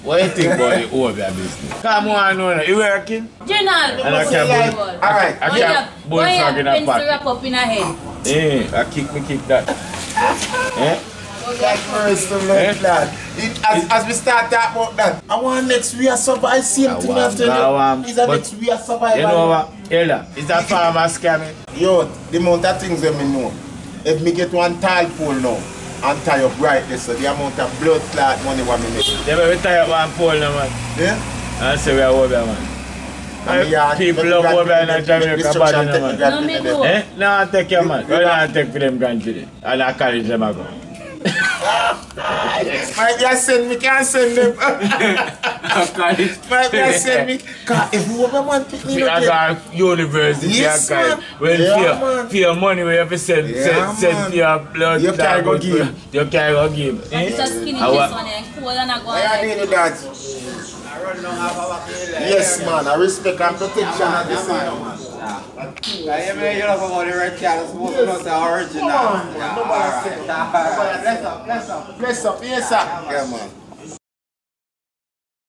What do you think about the Obeah business? Come on, no, you working? General, and I can't alright. I can't bullfrog in a pot. wrap up in a head. I kick that. That first of all, lad. As we start talking about that, I want next we are survive. Same thing after that. Is that next we are survive? You know what, Elder? Is that farmer scamming? Yo, the amount of things that me know. If me get one tile pole now and tie up right there, so the amount of blood clot money what me make. They will tie up one pole now, man. Yeah? And say we are Obeah, man. People love Obeah in Jamaica, body, man. No, me go. No, I take your man. Why not take for them grandchildren? And I carry them ago. Might just send me, can't send them. Might just send me. Cause if you ever want to pick me up, I got university, yes, man. When Yeah, for your money, when you have to send for your blood, you can't go give. You can't go give. It's just skinny this one and cool and I go Why are you doing that? Yes, man. I respect and protection at the same time. You don't know the red cat is supposed to know the original. Come on, man. Nobody said that. Bless up. Yes, sir. Yeah, man.